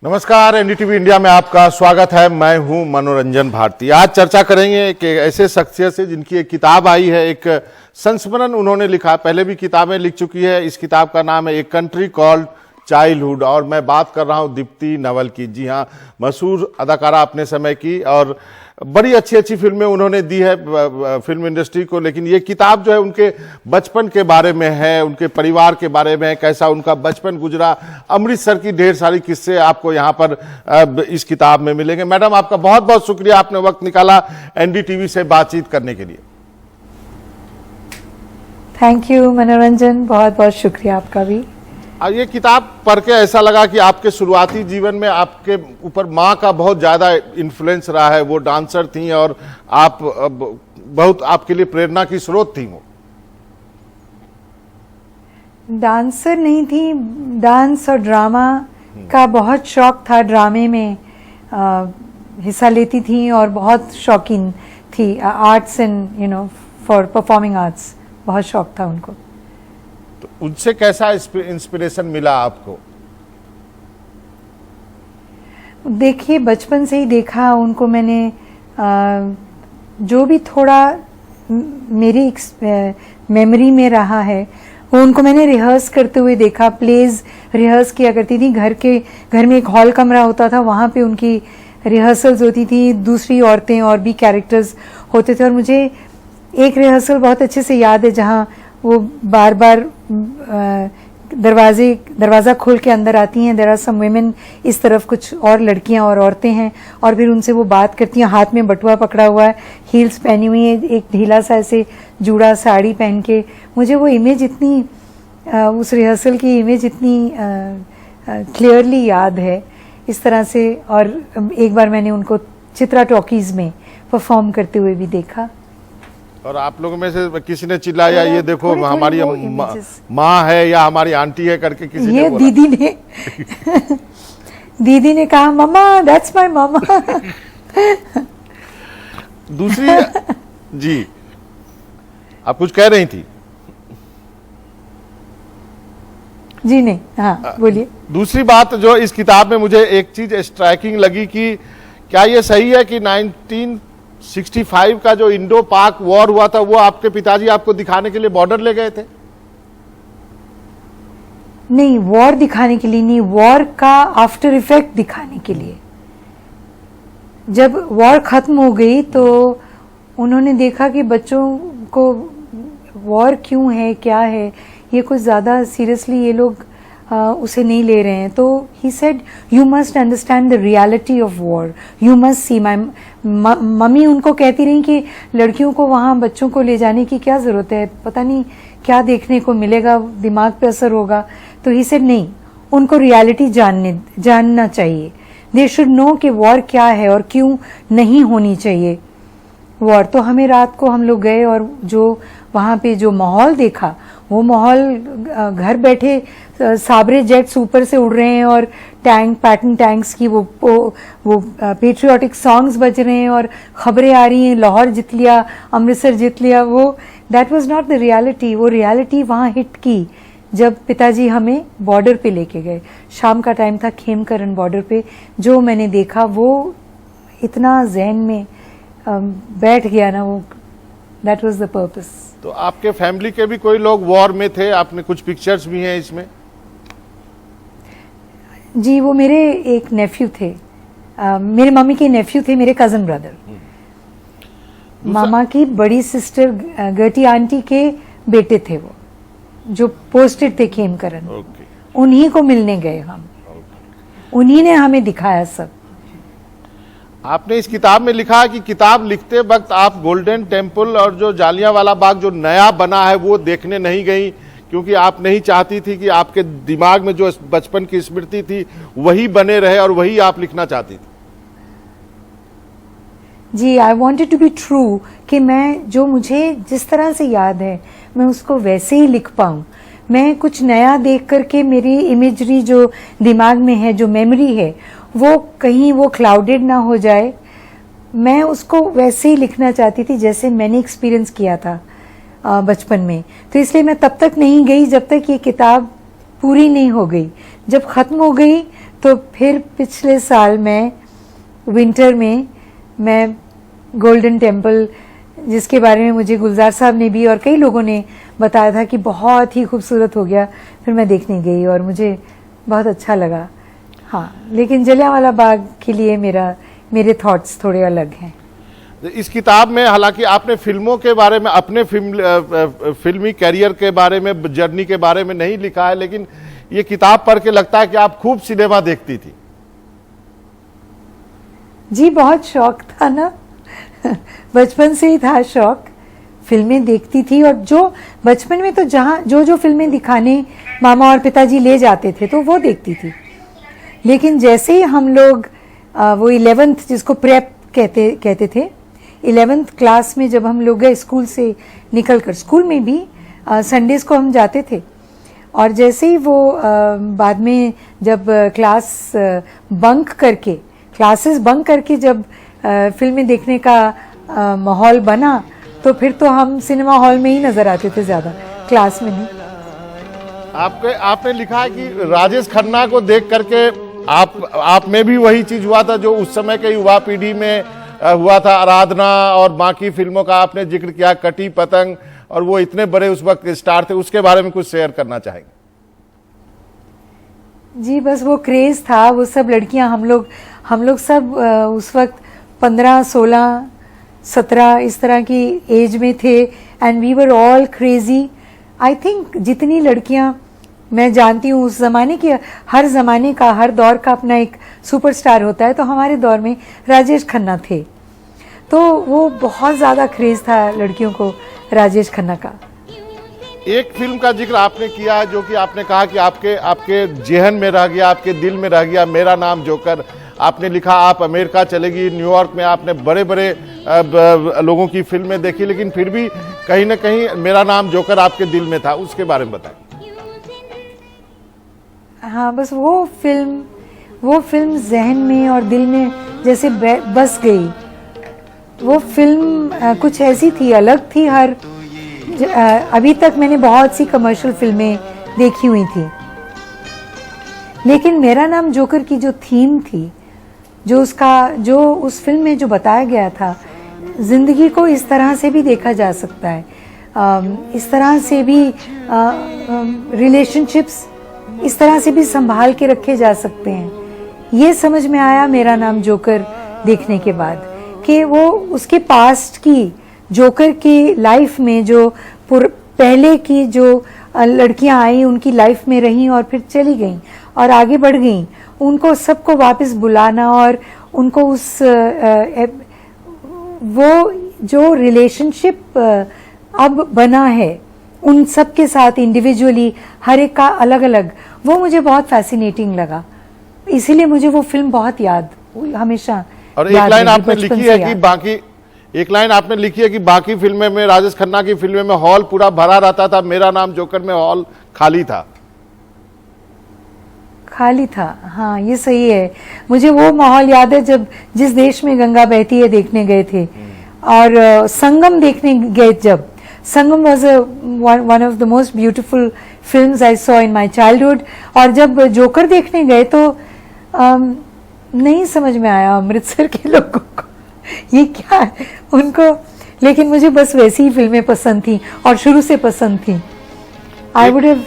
नमस्कार, NDTV India में आपका स्वागत है। मैं हूं मनोरंजन भारती। आज चर्चा करेंगे कि ऐसे शख्सियत से जिनकी एक किताब आई है, एक संस्मरण उन्होंने लिखा, पहले भी किताबें लिख चुकी है। इस किताब का नाम है ए कंट्री कॉल्ड चाइल्डहुड और मैं बात कर रहा हूं दीप्ति नवल की। जी हाँ, मशहूर अदाकारा अपने समय की और बड़ी अच्छी अच्छी फिल्में उन्होंने दी है फिल्म इंडस्ट्री को। लेकिन ये किताब जो है उनके बचपन के बारे में है, उनके परिवार के बारे में है, कैसा उनका बचपन गुजरा। अमृतसर की ढेर सारी किस्से आपको यहाँ पर इस किताब में मिलेंगे। मैडम, आपका बहुत बहुत शुक्रिया, आपने वक्त निकाला एनडीटीवी से बातचीत करने के लिए। थैंक यू मनोरंजन, बहुत बहुत शुक्रिया आपका भी। ये किताब पढ़ के ऐसा लगा कि आपके शुरुआती जीवन में आपके ऊपर माँ का बहुत ज़्यादा इन्फ्लुएंस रहा है। वो डांसर थी और आप बहुत आपके लिए प्रेरणा की स्रोत थी। वो डांसर नहीं थी, डांस और ड्रामा का बहुत शौक था। ड्रामे में हिस्सा लेती थी और बहुत शौकीन थी arts and for performing arts, बहुत शौक था उनको। तो उनसे कैसा इंस्पिरेशन मिला आपको? देखिए, बचपन से ही देखा उनको मैंने। जो भी थोड़ा मेरी मेमोरी में रहा है वो उनको मैंने रिहर्स करते हुए देखा। प्लेज रिहर्स किया करती थी। घर में एक हॉल कमरा होता था, वहाँ पे उनकी रिहर्सल्स होती थी। दूसरी औरतें और भी कैरेक्टर्स होते थे। और मुझे एक रिहर्सल बहुत अच्छे से याद है जहाँ वो बार बार दरवाज़ा खोल के अंदर आती हैं। देयर आर सम वुमेन, इस तरफ कुछ और लड़कियां और औरतें हैं, और फिर उनसे वो बात करती हैं। हाथ में बटुआ पकड़ा हुआ है, हील्स पहनी हुई है, एक ढीला सा ऐसे जूड़ा साड़ी पहन के। मुझे वो इमेज इतनी उस रिहर्सल की इमेज इतनी क्लियरली याद है इस तरह से। और एक बार मैंने उनको चित्रा टॉकीज में परफॉर्म करते हुए भी देखा। और आप लोगों में से किसी ने चिल्लाया, ये देखो हमारी माँ है या हमारी आंटी है करके किसी ने बोला? दीदी ने कहा, मम्मा, दैट्स माय मम्मा। दूसरी जी, आप कुछ कह रही थी? जी नहीं, हाँ बोलिए। दूसरी बात जो इस किताब में मुझे एक चीज स्ट्राइकिंग लगी कि क्या ये सही है कि 1965 का जो इंडो पाक वॉर हुआ था वो आपके पिताजी आपको दिखाने के लिए बॉर्डर ले गए थे? नहीं, वॉर दिखाने के लिए नहीं, वॉर का आफ्टर इफेक्ट दिखाने के लिए। जब वॉर खत्म हो गई तो उन्होंने देखा कि बच्चों को वॉर क्यों है, क्या है, ये कुछ ज़्यादा सीरियसली ये लोग उसे नहीं ले रहे हैं। तो he said, you must understand the reality of war, you must see. Mummy उनको कहती रही कि लड़कियों को वहाँ बच्चों को ले जाने की क्या ज़रूरत है, पता नहीं क्या देखने को मिलेगा, दिमाग पे असर होगा। तो ही सेड, नहीं, उनको रियलिटी जानना चाहिए। दे शुड नो कि वॉर क्या है और क्यों नहीं होनी चाहिए वॉर। तो हमें रात को हम लोग गए और जो वहाँ पे जो माहौल देखा, वो माहौल, घर बैठे साबरे जेट्स ऊपर से उड़ रहे हैं और पैटर्न टैंक्स की वो पेट्रियोटिक सॉन्ग्स बज रहे हैं और खबरें आ रही हैं, लाहौर जीत लिया, अमृतसर जीत लिया। वो that was not the reality. वो रियलिटी वहाँ हिट की जब पिताजी हमें बॉर्डर पे लेके गए। शाम का टाइम था, खेमकरन बॉर्डर पे। जो मैंने देखा वो इतना ज़हन में बैठ गया ना, वो दैट वाज द पर्पस। तो आपके फैमिली के भी कोई लोग वॉर में थे? आपने कुछ पिक्चर्स भी हैं इसमें? जी, वो मेरे एक नेफ्यू थे, मेरे मम्मी के नेफ्यू थे, मेरे कजन ब्रदर। मामा की बड़ी सिस्टर गर्टी आंटी के बेटे थे वो, जो पोस्टेड थे खेमकरन। उन्हीं को मिलने गए हम। उन्हीं ने हमें दिखाया सब। आपने इस किताब में लिखा है कि किताब लिखते वक्त आप गोल्डन टेम्पल और जो जालियांवाला बाग जो नया बना है वो देखने नहीं गई, क्योंकि आप नहीं चाहती थी कि आपके दिमाग में जो बचपन की स्मृति थी वही बने रहे और वही आप लिखना चाहती थी। जी, I wanted to be true, कि मैं जो मुझे जिस तरह से याद है मैं उसको वैसे ही लिख पाऊँ। मैं कुछ नया देख करके मेरी इमेजरी जो दिमाग में है, जो मेमोरी है, वो कहीं वो क्लाउडेड ना हो जाए। मैं उसको वैसे ही लिखना चाहती थी जैसे मैंने एक्सपीरियंस किया था बचपन में। तो इसलिए मैं तब तक नहीं गई जब तक ये किताब पूरी नहीं हो गई। जब ख़त्म हो गई तो फिर पिछले साल मैं विंटर में मैं गोल्डन टेम्पल, जिसके बारे में मुझे गुलजार साहब ने भी और कई लोगों ने बताया था कि बहुत ही खूबसूरत हो गया, फिर मैं देखने गई और मुझे बहुत अच्छा लगा। हाँ, लेकिन जलियांवाला बाग के लिए मेरे थॉट्स थोड़े अलग हैं। इस किताब में हालांकि आपने फिल्मों के बारे में, अपने फिल्मी कैरियर के बारे में, जर्नी के बारे में नहीं लिखा है, लेकिन ये किताब पढ़ के लगता है कि आप खूब सिनेमा देखती थी। जी, बहुत शौक था ना बचपन से ही था शौक, फिल्में देखती थी। और जो बचपन में तो जहाँ जो फिल्में दिखाने मामा और पिताजी ले जाते थे तो वो देखती थी। लेकिन जैसे ही हम लोग वो 11th, जिसको प्रेप कहते थे, 11th क्लास में जब हम लोग गए स्कूल से निकलकर, स्कूल में भी संडेज को हम जाते थे, और जैसे ही वो बाद में जब क्लासेस बंक करके जब फिल्में देखने का माहौल बना, तो फिर तो हम सिनेमा हॉल में ही नजर आते थे, ज्यादा क्लास में नहीं। आपने लिखा है कि राजेश खन्ना को देख करके आप में भी वही चीज हुआ था जो उस समय के युवा पीढ़ी में हुआ था। आराधना और बाकी फिल्मों का आपने जिक्र किया, कटी पतंग, और वो इतने बड़े उस वक्त स्टार थे, उसके बारे में कुछ शेयर करना चाहेंगे? जी, बस वो क्रेज था, वो सब लड़कियां, हम लोग सब उस वक्त 15, 16, 17 इस तरह की एज में थे, and we were all crazy. I think जितनी लड़कियां मैं जानती हूँ उस जमाने की, हर जमाने का, हर दौर का अपना एक सुपरस्टार होता है, तो हमारे दौर में राजेश खन्ना थे, तो वो बहुत ज्यादा क्रेज था लड़कियों को राजेश खन्ना का। एक फिल्म का जिक्र आपने किया है जो कि आपने कहा कि आपके जेहन में रह गया, आपके दिल में रह गया, मेरा नाम जोकर। आपने लिखा आप अमेरिका चलेगी, न्यूयॉर्क में आपने बड़े बड़े लोगों की फिल्में देखी, लेकिन फिर भी कहीं ना कहीं मेरा नाम जोकर आपके दिल में था, उसके बारे में बताएं। हाँ, बस वो फिल्म जहन में और दिल में जैसे बस गई। वो फिल्म कुछ ऐसी थी, अलग थी। अभी तक मैंने बहुत सी कमर्शियल फिल्में देखी हुई थी, लेकिन मेरा नाम जोकर की जो थीम थी, जो उस फिल्म में जो बताया गया था, जिंदगी को इस तरह से भी देखा जा सकता है, इस तरह से भी रिलेशनशिप्स इस तरह से भी संभाल के रखे जा सकते हैं। ये समझ में आया मेरा नाम जोकर देखने के बाद, कि वो उसके पास्ट की, जोकर की लाइफ में जो पहले की जो लड़कियां आई, उनकी लाइफ में रहीं और फिर चली गईं और आगे बढ़ गईं, उनको सबको वापस बुलाना और उनको वो जो रिलेशनशिप अब बना है उन सब के साथ इंडिविजुअली, हर एक का अलग अलग, वो मुझे बहुत फैसिनेटिंग लगा। इसीलिए मुझे वो फिल्म बहुत हमेशा और एक लाइन आपने लिखी है कि बाकी फिल्में में, राजेश खन्ना की फिल्में में हॉल पूरा भरा रहता था, मेरा नाम जोकर में हॉल खाली था। हाँ, ये सही है। मुझे वो माहौल याद है जब जिस देश में गंगा बहती है देखने गए थे, और संगम देखने गए जब। Sangam was one of the most beautiful films I saw in my childhood. और जब जोकर देखने गए तो नहीं समझ में आया अमृतसर के लोगों को ये क्या है उनको, लेकिन मुझे बस वैसी ही फिल्में पसंद थी और शुरू से पसंद थी। I would have.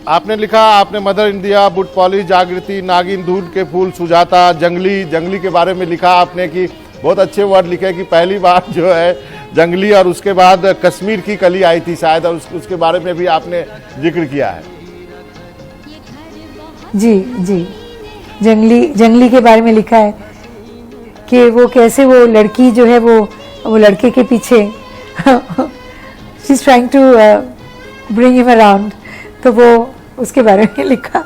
आपने लिखा, आपने मदर इंडिया, बुट पॉलिश, जागृति, नागिन, दूध के फूल, सुजाता, जंगली के बारे में लिखा आपने कि बहुत अच्छे वर्ड लिखे कि पहली बार जो है जंगली, और उसके बाद कश्मीर की कली आई थी शायद, और उसके बारे में भी आपने जिक्र किया है। जी, जंगली के बारे में लिखा है कि वो कैसे वो लड़की जो है वो लड़के के पीछे she is trying to bring him around, तो वो उसके बारे में लिखा।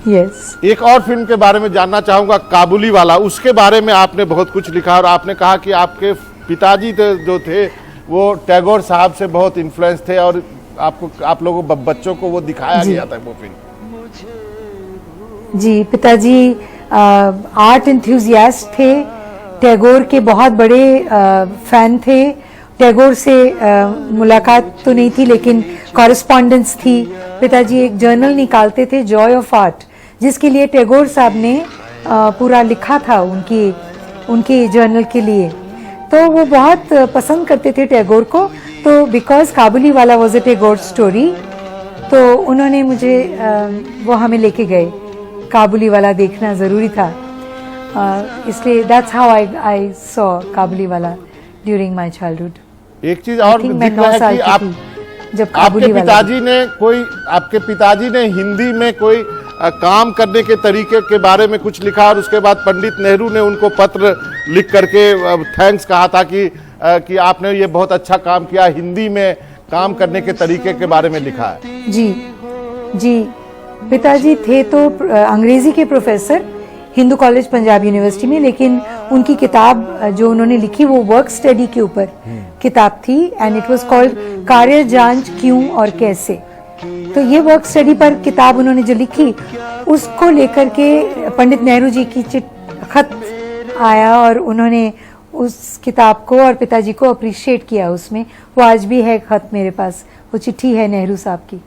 यस। एक और फिल्म के बारे में जानना चाहूंगा, काबुली वाला, उसके बारे में आपने बहुत कुछ लिखा, और आपने कहा कि आपके पिताजी जो थे वो टैगोर साहब से बहुत इन्फ्लुएंस थे, और आप लोगों बच्चों को वो दिखाया गया था वो फिल्म। जी, पिताजी आर्ट एंथुजियास्ट थे, टैगोर के बहुत बड़े फैन थे। टैगोर से मुलाकात तो नहीं थी, लेकिन कॉरेस्पॉन्डेंस थी। पिताजी एक जर्नल निकालते थे, जॉय ऑफ आर्ट, जिसके लिए टैगोर साहब ने पूरा लिखा था उनके जर्नल के लिए। तो वो बहुत पसंद करते थे टैगोर को, तो बिकॉज काबुली वाला वॉज अ टैगोर स्टोरी, तो उन्होंने मुझे वो हमें लेके गए। काबुली वाला देखना ज़रूरी था, इसलिए दैट्स हाउ आई सॉ काबुली वाला ड्यूरिंग माय चाइल्डहुड। एक चीज और मैं दिख 9 रहा है साल कि की थी जब काबुली वाला। आपके पिताजी ने हिंदी में कोई काम करने के तरीके के बारे में कुछ लिखा, और उसके बाद पंडित नेहरू ने उनको पत्र लिख करके थैंक्स कहा था कि आपने ये बहुत अच्छा काम किया, हिंदी में काम करने के तरीके के बारे में लिखा है। जी, पिताजी थे तो अंग्रेजी के professor Hindu college Punjab university में, लेकिन उनकी किताब जो उन्होंने लिखी वो वर्क स्टडी के ऊपर किताब थी, एंड इट वाज कॉल्ड कार्य जांच क्यों और कैसे। तो ये वर्क स्टडी पर किताब उन्होंने जो लिखी, उसको लेकर के पंडित नेहरू जी की खत आया, और उन्होंने उस किताब को और पिताजी को अप्रिशिएट किया उसमें। वो आज भी है खत मेरे पास, वो चिट्ठी है नेहरू साहब की।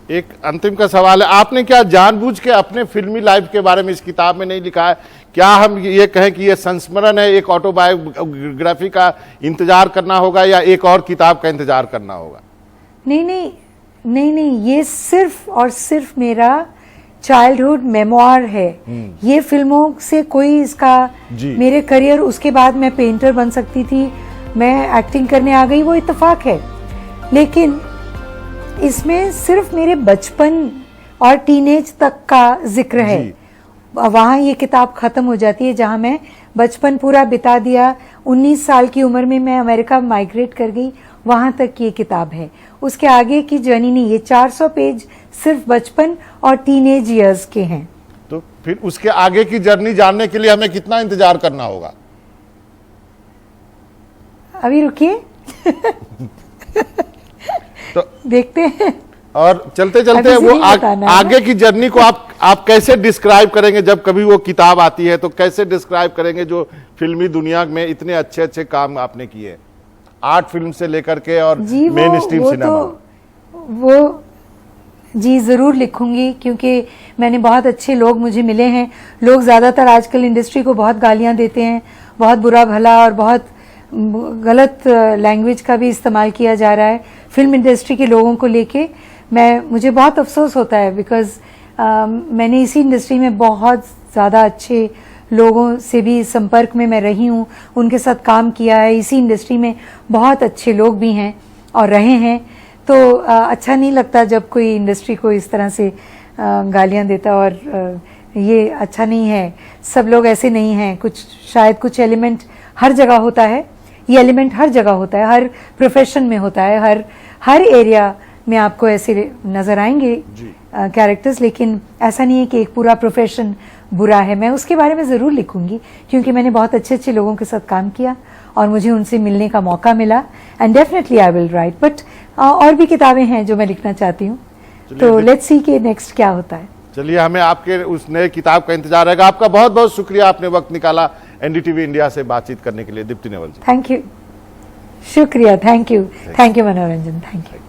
एक अंतिम का सवाल है, आपने क्या जानबूझ के अपने फिल्मी लाइफ के बारे में इस किताब में नहीं लिखा है? क्या हम ये कहें कि ये संस्मरण है, एक ऑटोबायोग्राफी का इंतजार करना होगा या एक और किताब का इंतजार करना होगा? नहीं, ये सिर्फ और सिर्फ मेरा चाइल्डहुड मेमोआर है। ये फिल्मों से कोई इसका मेरे करियर, उसके बाद मैं पेंटर बन सकती थी, मैं एक्टिंग करने आ गई, वो इत्तेफाक है, लेकिन इसमें सिर्फ मेरे बचपन और टीनेज तक का जिक्र है। वहाँ ये किताब खत्म हो जाती है जहाँ मैं बचपन पूरा बिता दिया। 19 साल की उम्र में मैं अमेरिका माइग्रेट कर गई, वहाँ तक ये किताब है। उसके आगे की जर्नी नहीं, ये 400 पेज सिर्फ बचपन और टीनेज इयर्स के हैं। तो फिर उसके आगे की जर्नी जानने के लिए हमें कितना इंतजार करना होगा? अभी रुकिए तो देखते हैं। और चलते चलते वो आगे की जर्नी को आप कैसे डिस्क्राइब करेंगे? जब कभी वो किताब आती है तो कैसे डिस्क्राइब करेंगे जो फिल्मी दुनिया में इतने अच्छे अच्छे काम आपने किए, आर्ट फिल्म से लेकर के और मेन स्ट्रीम सिनेमा? वो जी जरूर लिखूंगी, क्योंकि मैंने बहुत अच्छे लोग मुझे मिले हैं। लोग ज्यादातर आजकल इंडस्ट्री को बहुत गालियां देते हैं, बहुत बुरा भला और बहुत गलत लैंग्वेज का भी इस्तेमाल किया जा रहा है फिल्म इंडस्ट्री के लोगों को लेके। मुझे बहुत अफसोस होता है, बिकॉज मैंने इसी इंडस्ट्री में बहुत ज़्यादा अच्छे लोगों से भी संपर्क में मैं रही हूँ, उनके साथ काम किया है। इसी इंडस्ट्री में बहुत अच्छे लोग भी हैं और रहे हैं, तो अच्छा नहीं लगता जब कोई इंडस्ट्री को इस तरह से गालियाँ देता, और ये अच्छा नहीं है। सब लोग ऐसे नहीं हैं, शायद कुछ एलिमेंट हर जगह होता है, ये एलिमेंट हर जगह होता है, हर प्रोफेशन में होता है, हर एरिया में आपको ऐसे नजर आएंगे कैरेक्टर्स, लेकिन ऐसा नहीं है कि एक पूरा प्रोफेशन बुरा है। मैं उसके बारे में ज़रूर लिखूंगी, क्योंकि मैंने बहुत अच्छे अच्छे लोगों के साथ काम किया और मुझे उनसे मिलने का मौका मिला, and definitely I will write. But और भी किताबें हैं जो मैं लिखना चाहती हूँ, तो लेट्स सी कि नेक्स्ट क्या होता है। चलिए, हमें आपके उस नए किताब का इंतजार रहेगा। आपका बहुत बहुत शुक्रिया, आपने वक्त निकाला एनडीटीवी इंडिया से बातचीत करने के लिए। दीप्ति नेवल जी, थैंक यू, शुक्रिया, thank you Manoranjan, thank you.